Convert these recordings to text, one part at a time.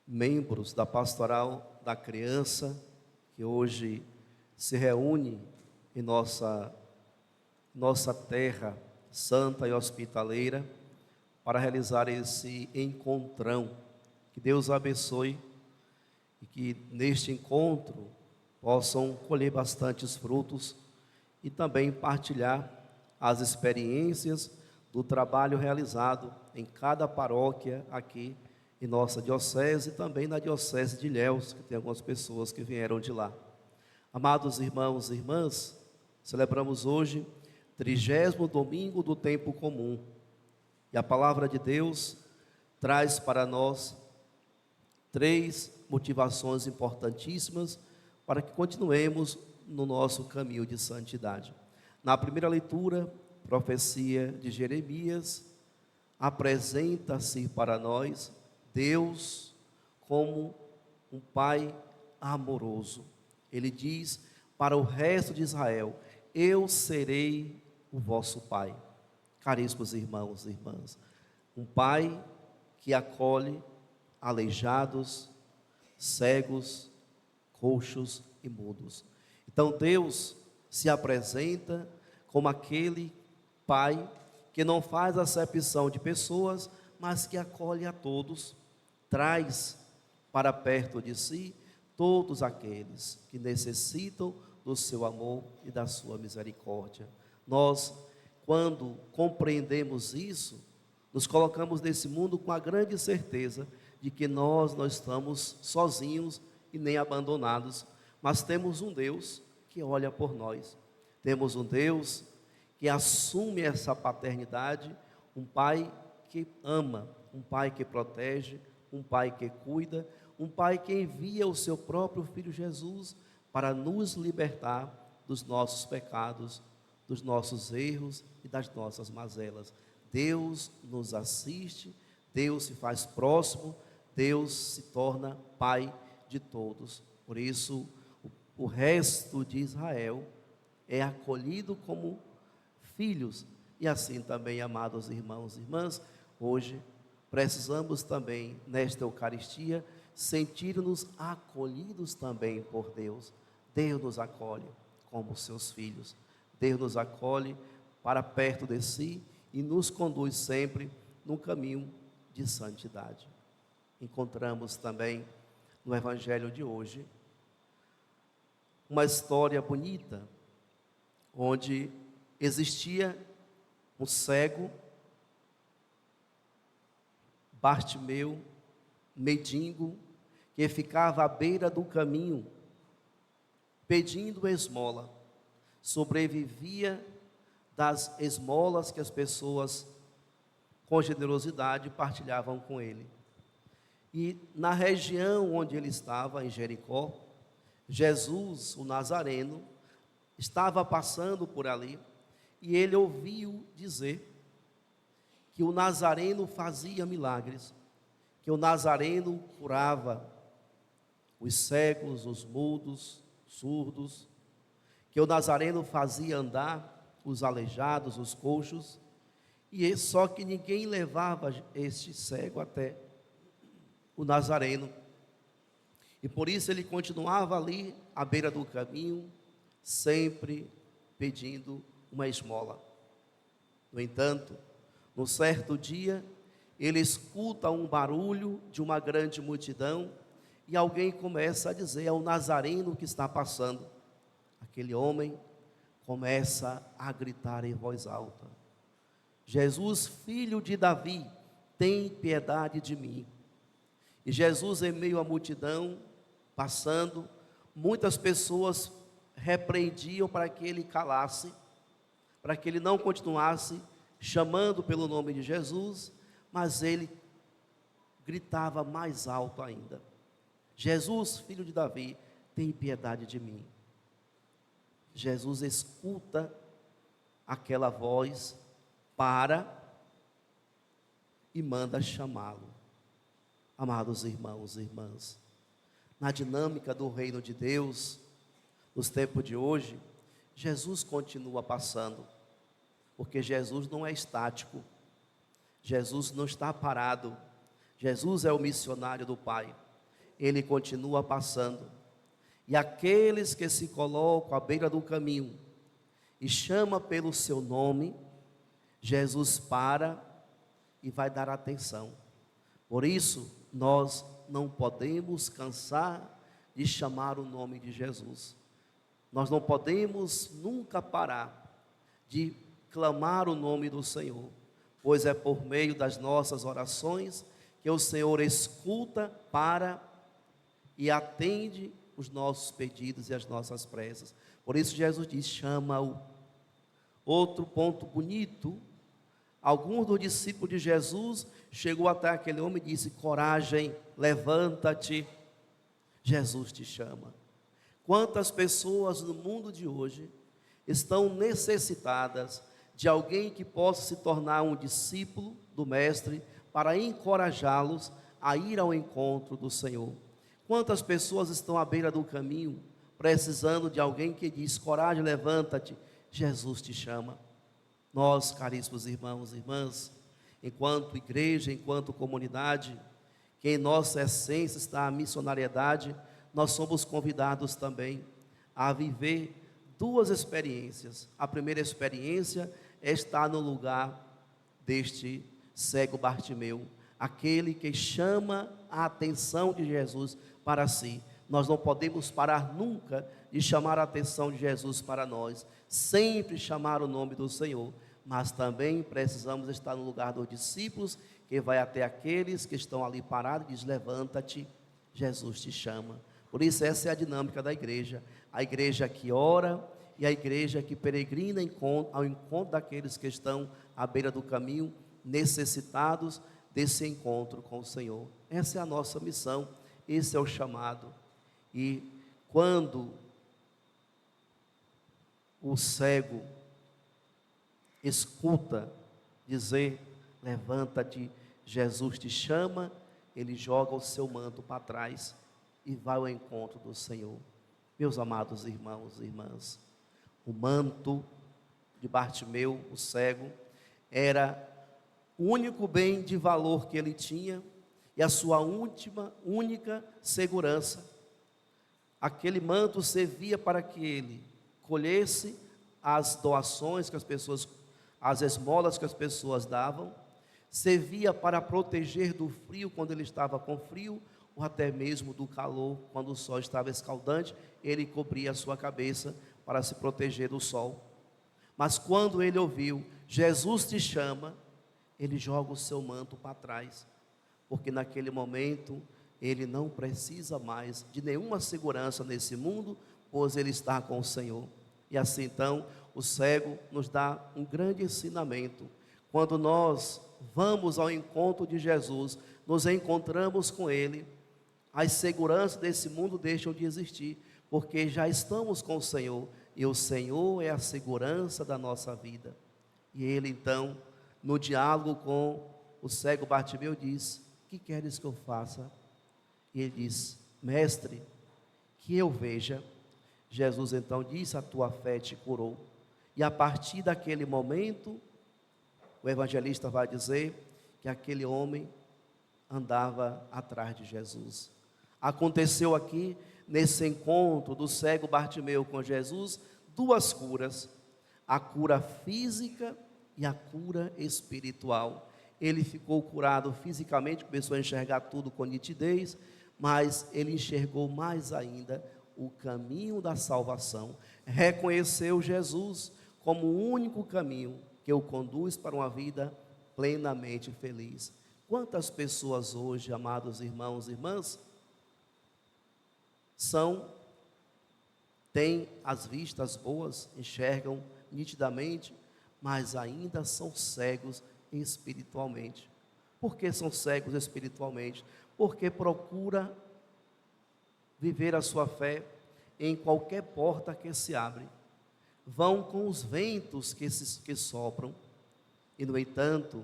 membros da Pastoral da Criança, que hoje se reúne em nossa terra santa e hospitaleira, para realizar esse encontrão. Que Deus abençoe e que neste encontro possam colher bastantes frutos e também partilhar as experiências do trabalho realizado em cada paróquia aqui em nossa diocese e também na diocese de Ilhéus, que tem algumas pessoas que vieram de lá. Amados irmãos e irmãs, celebramos hoje 30º domingo do tempo comum. E a palavra de Deus traz para nós 3 motivações importantíssimas para que continuemos no nosso caminho de santidade. Na primeira leitura, profecia de Jeremias, apresenta-se para nós Deus como um Pai amoroso. Ele diz para o resto de Israel: eu serei o vosso Pai. Caríssimos irmãos e irmãs, um Pai que acolhe aleijados, cegos, coxos e mudos. Então Deus se apresenta como aquele Pai que não faz acepção de pessoas, mas que acolhe a todos, traz para perto de si todos aqueles que necessitam do seu amor e da sua misericórdia. Nós, quando compreendemos isso, nos colocamos nesse mundo com a grande certeza de que nós não estamos sozinhos e nem abandonados, mas temos um Deus que olha por nós. Temos um Deus que assume essa paternidade, um Pai que ama, um Pai que protege, um Pai que cuida, um Pai que envia o seu próprio Filho Jesus para nos libertar dos nossos pecados, dos nossos erros e das nossas mazelas. Deus nos assiste, Deus se faz próximo, Deus se torna Pai de todos. Por isso, o resto de Israel é acolhido como filhos. E assim também, amados irmãos e irmãs, hoje precisamos também, nesta Eucaristia, sentir-nos acolhidos também por Deus. Deus nos acolhe como seus filhos. Deus nos acolhe para perto de si e nos conduz sempre no caminho de santidade. Encontramos também no Evangelho de hoje uma história bonita, onde existia um cego, Bartimeu, mendigo, que ficava à beira do caminho, pedindo esmola. Sobrevivia das esmolas que as pessoas, com generosidade, partilhavam com ele. E na região onde ele estava, em Jericó, Jesus, o Nazareno, estava passando por ali, e ele ouviu dizer que o Nazareno fazia milagres, que o Nazareno curava os cegos, os mudos, surdos, que o Nazareno fazia andar os aleijados, os coxos, e só que ninguém levava este cego até o Nazareno. E por isso ele continuava ali à beira do caminho, sempre pedindo uma esmola. No entanto, num certo dia, ele escuta um barulho de uma grande multidão e alguém começa a dizer: é o Nazareno que está passando. Aquele homem começa a gritar em voz alta: Jesus, filho de Davi, tem piedade de mim. E Jesus, em meio à multidão, passando, muitas pessoas repreendiam para que ele calasse, para que ele não continuasse chamando pelo nome de Jesus, mas ele gritava mais alto ainda: Jesus, filho de Davi, tem piedade de mim. Jesus escuta aquela voz, para e manda chamá-lo. Amados irmãos e irmãs, na dinâmica do reino de Deus, nos tempos de hoje, Jesus continua passando, porque Jesus não é estático, Jesus não está parado, Jesus é o missionário do Pai. ele continua passando. E aqueles que se colocam à beira do caminho e chama pelo seu nome, Jesus para e vai dar atenção. Por isso, nós não podemos cansar de chamar o nome de Jesus. Nós não podemos nunca parar de clamar o nome do Senhor, pois é por meio das nossas orações que o Senhor escuta, para e atende os nossos pedidos e as nossas preces. Por isso Jesus diz: chama-o. Outro ponto bonito: alguns dos discípulos de Jesus chegou até aquele homem e disse: coragem, levanta-te, Jesus te chama. Quantas pessoas no mundo de hoje estão necessitadas de alguém que possa se tornar um discípulo do Mestre, para encorajá-los a ir ao encontro do Senhor. Quantas pessoas estão à beira do caminho, precisando de alguém que diz: coragem, levanta-te, Jesus te chama. Nós, caríssimos irmãos e irmãs, enquanto igreja, enquanto comunidade, que em nossa essência está a missionariedade, nós somos convidados também a viver duas experiências. A primeira experiência é estar no lugar deste cego Bartimeu, aquele que chama a atenção de Jesus para si. Nós não podemos parar nunca de chamar a atenção de Jesus para nós, sempre chamar o nome do Senhor, mas também precisamos estar no lugar dos discípulos, que vai até aqueles que estão ali parados e diz: levanta-te, Jesus te chama. Por isso essa é a dinâmica da igreja, a igreja que ora e a igreja que peregrina ao encontro daqueles que estão à beira do caminho, necessitados desse encontro com o Senhor. Essa é a nossa missão, esse é o chamado. E quando o cego escuta dizer: levanta-te, Jesus te chama, ele joga o seu manto para trás e vai ao encontro do Senhor. Meus amados irmãos e irmãs, o manto de Bartimeu, o cego, era o único bem de valor que ele tinha e a sua única segurança. Aquele manto servia para que ele colhesse as doações que as pessoas, as esmolas que as pessoas davam, servia para proteger do frio quando ele estava com frio, ou até mesmo do calor quando o sol estava escaldante, ele cobria a sua cabeça para se proteger do sol. Mas quando ele ouviu: Jesus te chama, ele joga o seu manto para trás, porque naquele momento ele não precisa mais de nenhuma segurança nesse mundo, pois ele está com o Senhor. E assim então o cego nos dá um grande ensinamento. Quando nós vamos ao encontro de Jesus, nos encontramos com ele, as seguranças desse mundo deixam de existir, porque já estamos com o Senhor, e o Senhor é a segurança da nossa vida. E ele então, no diálogo com o cego Bartimeu, diz: que queres que eu faça? E ele diz: mestre, que eu veja. Jesus então disse: a tua fé te curou. E a partir daquele momento, o evangelista vai dizer que aquele homem andava atrás de Jesus. Aconteceu aqui, nesse encontro do cego Bartimeu com Jesus, duas curas: a cura física e a cura espiritual. Ele ficou curado fisicamente, começou a enxergar tudo com nitidez, mas ele enxergou mais ainda o caminho da salvação. Reconheceu Jesus como o único caminho que o conduz para uma vida plenamente feliz. Quantas pessoas hoje, amados irmãos e irmãs, têm as vistas boas, enxergam nitidamente, mas ainda são cegos espiritualmente. Por que são cegos espiritualmente? Porque procura viver a sua fé em qualquer porta que se abre. Vão com os ventos que sopram. E no entanto,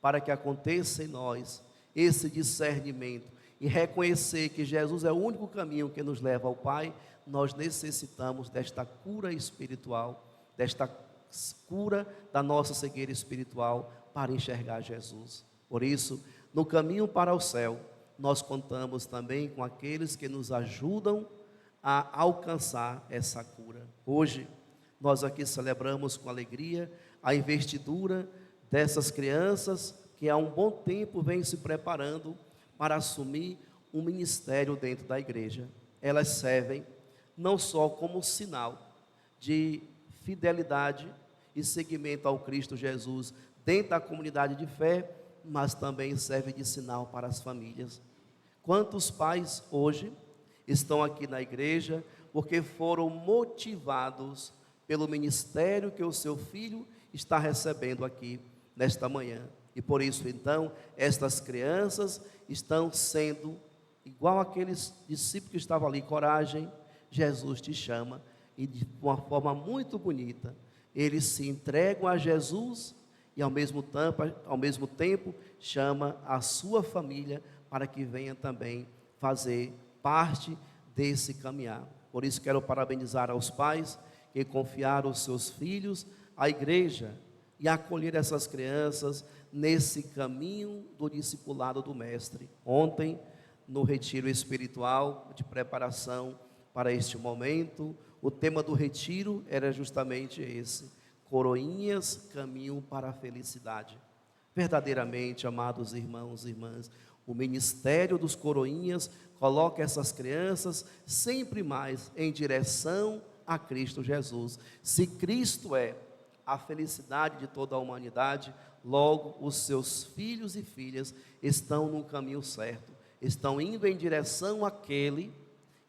para que aconteça em nós esse discernimento e reconhecer que Jesus é o único caminho que nos leva ao Pai, nós necessitamos desta cura espiritual, desta cura da nossa cegueira espiritual, para enxergar Jesus. Por isso, no caminho para o céu, nós contamos também com aqueles que nos ajudam a alcançar essa cura. Hoje, nós aqui celebramos com alegria a investidura dessas crianças que há um bom tempo vêm se preparando para assumir um ministério dentro da igreja. Elas servem não só como sinal de fidelidade e seguimento ao Cristo Jesus dentro da comunidade de fé, mas também serve de sinal para as famílias. Quantos pais hoje estão aqui na igreja porque foram motivados pelo ministério que o seu filho está recebendo aqui nesta manhã. E por isso, então, estas crianças estão sendo igual aqueles discípulos que estavam ali. Coragem, Jesus te chama. E de uma forma muito bonita, eles se entregam a Jesus e ao mesmo tempo chama a sua família para que venha também fazer parte desse caminhar. Por isso quero parabenizar aos pais que confiaram os seus filhos à igreja e acolher essas crianças nesse caminho do discipulado do Mestre. Ontem, no retiro espiritual de preparação para este momento, o tema do retiro era justamente esse: coroinhas, caminho para a felicidade. Verdadeiramente, amados irmãos e irmãs, o ministério dos coroinhas coloca essas crianças sempre mais em direção a Cristo Jesus. Se Cristo é a felicidade de toda a humanidade, logo os seus filhos e filhas estão no caminho certo, estão indo em direção àquele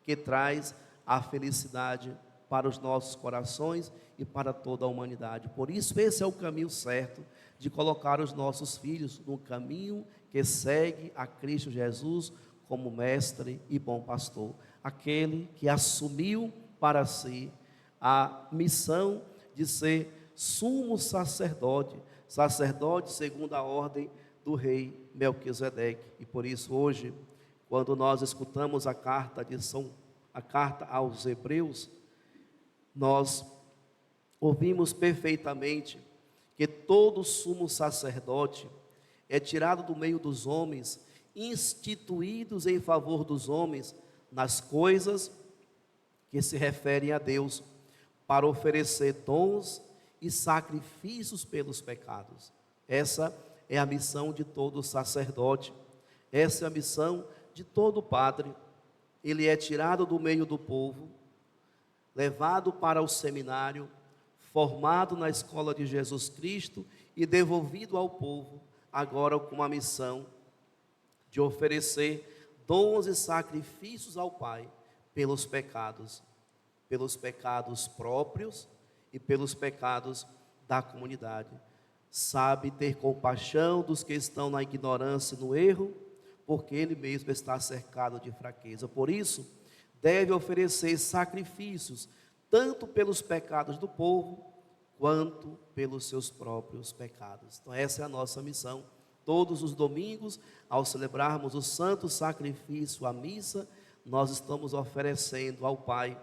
que traz a felicidade para os nossos corações e para toda a humanidade. Por isso, esse é o caminho certo de colocar os nossos filhos no caminho que segue a Cristo Jesus como mestre e bom pastor, aquele que assumiu para si a missão de ser sumo sacerdote, sacerdote segundo a ordem do rei Melquisedeque. E por isso hoje, quando nós escutamos a carta aos Hebreus, nós ouvimos perfeitamente que todo sumo sacerdote é tirado do meio dos homens, instituídos em favor dos homens nas coisas que se referem a Deus, para oferecer dons e sacrifícios pelos pecados. Essa é a missão de todo sacerdote, essa é a missão de todo padre. Ele é tirado do meio do povo, levado para o seminário, formado na escola de Jesus Cristo e devolvido ao povo, agora com a missão de oferecer dons e sacrifícios ao Pai pelos pecados próprios e pelos pecados da comunidade. Sabe ter compaixão dos que estão na ignorância e no erro, porque ele mesmo está cercado de fraqueza. Por isso, deve oferecer sacrifícios, tanto pelos pecados do povo, quanto pelos seus próprios pecados. Então essa é a nossa missão. Todos os domingos, ao celebrarmos o santo sacrifício, a missa, nós estamos oferecendo ao Pai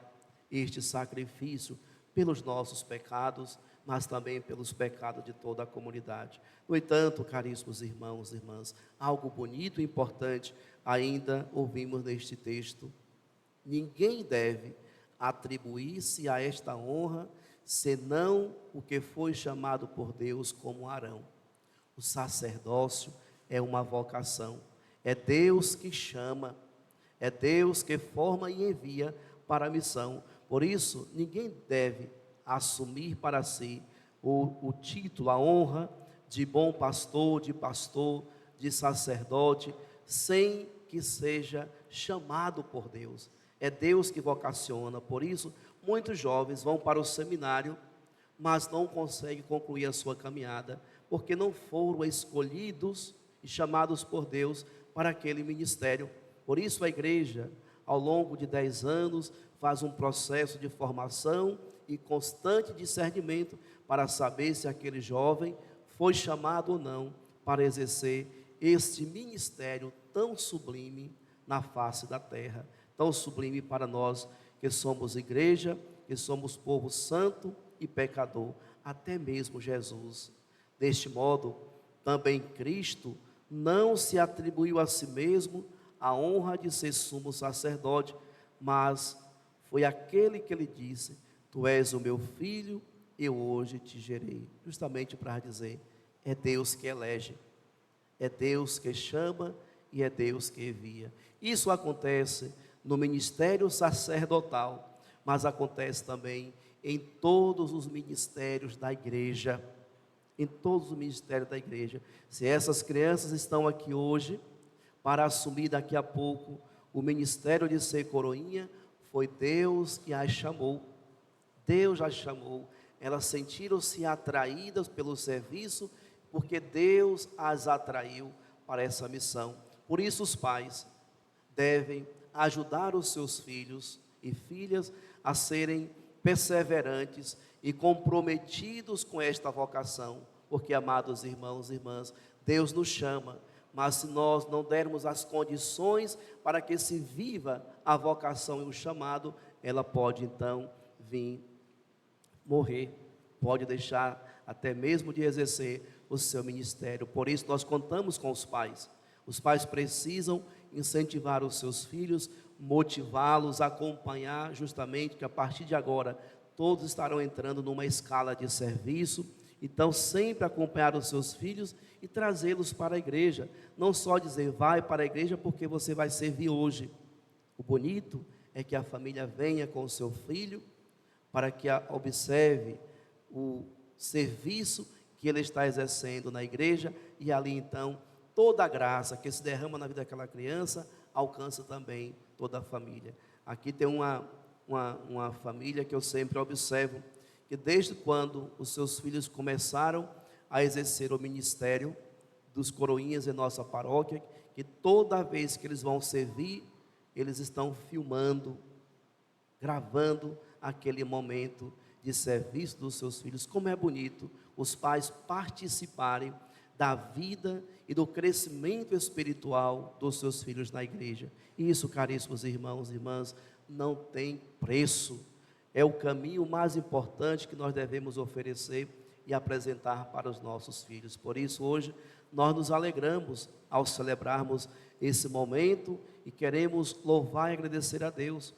este sacrifício pelos nossos pecados, mas também pelos pecados de toda a comunidade. No entanto, caríssimos irmãos e irmãs, algo bonito e importante ainda ouvimos neste texto: ninguém deve atribuir-se a esta honra, senão o que foi chamado por Deus como Arão. O sacerdócio é uma vocação, é Deus que chama, é Deus que forma e envia para a missão. Por isso, ninguém deve assumir para si o título, a honra de bom pastor, de sacerdote, sem que seja chamado por Deus. É Deus que vocaciona. Por isso, muitos jovens vão para o seminário, mas não conseguem concluir a sua caminhada, porque não foram escolhidos e chamados por Deus para aquele ministério. Por isso a igreja, ao longo de 10 anos, faz um processo de formação e constante discernimento para saber se aquele jovem foi chamado ou não para exercer este ministério tão sublime na face da terra, tão sublime para nós que somos igreja, que somos povo santo e pecador, até mesmo Jesus. Deste modo, também Cristo não se atribuiu a si mesmo a honra de ser sumo sacerdote, mas foi aquele que lhe disse: tu és o meu filho, eu hoje te gerei. Justamente para dizer, é Deus que elege, é Deus que chama e é Deus que envia. Isso acontece no ministério sacerdotal, mas acontece também em todos os ministérios da igreja. Em todos os ministérios da igreja. Se essas crianças estão aqui hoje para assumir daqui a pouco o ministério de ser coroinha, foi Deus que as chamou. Deus as chamou. Elas sentiram-se atraídas pelo serviço, porque Deus as atraiu para essa missão. Por isso os pais devem ajudar os seus filhos e filhas a serem perseverantes e comprometidos com esta vocação, porque, amados irmãos e irmãs, Deus nos chama, mas se nós não dermos as condições para que se viva a vocação e o chamado, ela pode então vir morrer, pode deixar até mesmo de exercer o seu ministério. Por isso nós contamos com os pais. Os pais precisam incentivar os seus filhos, motivá-los, acompanhar, justamente que a partir de agora todos estarão entrando numa escala de serviço. Então sempre acompanhar os seus filhos e trazê-los para a igreja. Não só dizer vai para a igreja porque você vai servir hoje. O bonito é que a família venha com o seu filho para que observe o serviço que ele está exercendo na igreja, e ali então toda a graça que se derrama na vida daquela criança alcança também toda a família. Aqui tem uma família que eu sempre observo, que desde quando os seus filhos começaram a exercer o ministério dos coroinhas em nossa paróquia, que toda vez que eles vão servir, eles estão filmando, gravando aquele momento de serviço dos seus filhos. Como é bonito os pais participarem da vida e do crescimento espiritual dos seus filhos na igreja. E isso, caríssimos irmãos e irmãs, não tem preço. É o caminho mais importante que nós devemos oferecer e apresentar para os nossos filhos. Por isso, hoje, nós nos alegramos ao celebrarmos esse momento e queremos louvar e agradecer a Deus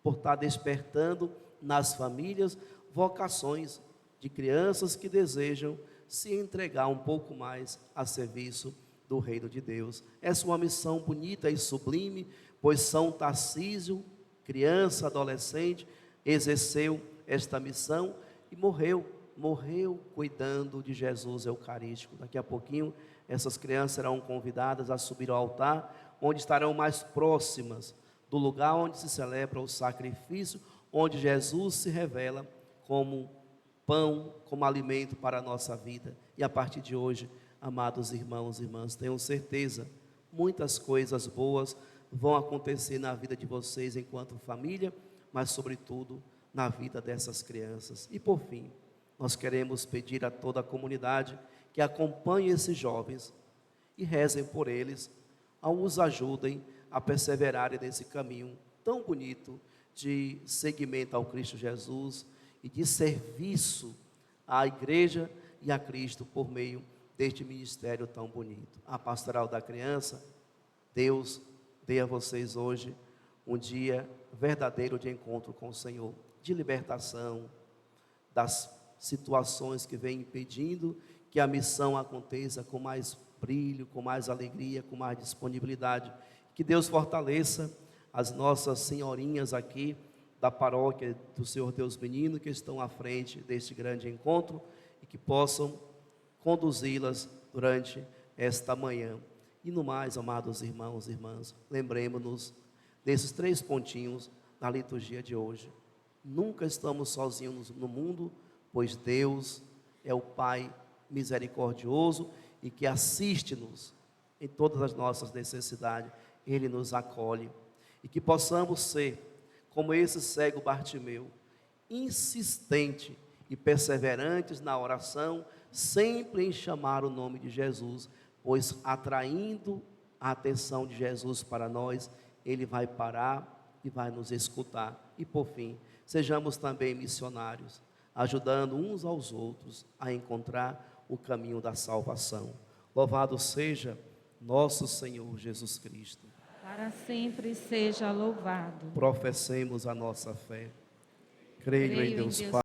por estar despertando nas famílias vocações de crianças que desejam se entregar um pouco mais a serviço do reino de Deus. Essa é uma missão bonita e sublime, pois São Tarcísio, criança, adolescente, exerceu esta missão e morreu cuidando de Jesus Eucarístico. Daqui a pouquinho essas crianças serão convidadas a subir ao altar, onde estarão mais próximas do lugar onde se celebra o sacrifício, onde Jesus se revela como pão, como alimento para a nossa vida. E a partir de hoje, amados irmãos e irmãs, tenham certeza, muitas coisas boas vão acontecer na vida de vocês enquanto família, mas sobretudo na vida dessas crianças. E por fim, nós queremos pedir a toda a comunidade que acompanhe esses jovens e rezem por eles, os ajudem a perseverarem nesse caminho tão bonito de seguimento ao Cristo Jesus e de serviço à igreja e a Cristo por meio deste ministério tão bonito. A pastoral da criança, Deus dê a vocês hoje um dia verdadeiro de encontro com o Senhor, de libertação das situações que vêm impedindo que a missão aconteça com mais brilho, com mais alegria, com mais disponibilidade. Que Deus fortaleça as nossas senhorinhas aqui da paróquia do Senhor Deus Menino, que estão à frente deste grande encontro, e que possam conduzi-las durante esta manhã. E no mais, amados irmãos e irmãs, lembremos-nos desses 3 pontinhos na liturgia de hoje. Nunca estamos sozinhos no mundo, pois Deus é o Pai misericordioso e que assiste-nos em todas as nossas necessidades. Ele nos acolhe. E que possamos ser como esse cego Bartimeu, insistente e perseverantes na oração, sempre em chamar o nome de Jesus, pois atraindo a atenção de Jesus para nós, Ele vai parar e vai nos escutar. E por fim, sejamos também missionários, ajudando uns aos outros a encontrar o caminho da salvação. Louvado seja nosso Senhor Jesus Cristo. para sempre seja louvado. Professemos a nossa fé. Creio em Deus Pai.